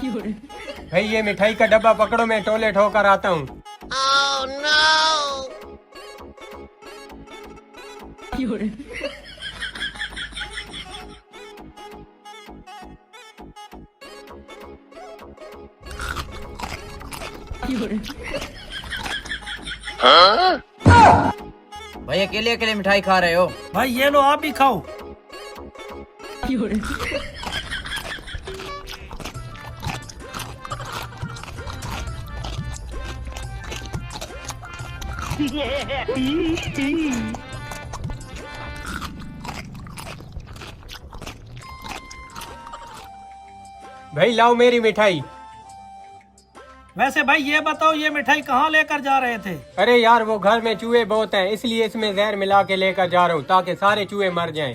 भाई ये मिठाई का डब्बा पकड़ो, मैं टॉयलेट होकर आता हूँ। भाई अकेले अकेले मिठाई खा रहे हो? भाई ये लो आप भी खाओ। भाई लाओ मेरी मिठाई। वैसे भाई ये बताओ ये मिठाई कहाँ लेकर जा रहे थे? अरे यार वो घर में चूहे बहुत हैं, इसलिए इसमें जहर मिला के लेकर जा रहा हूँ ताकि सारे चूहे मर जाएं।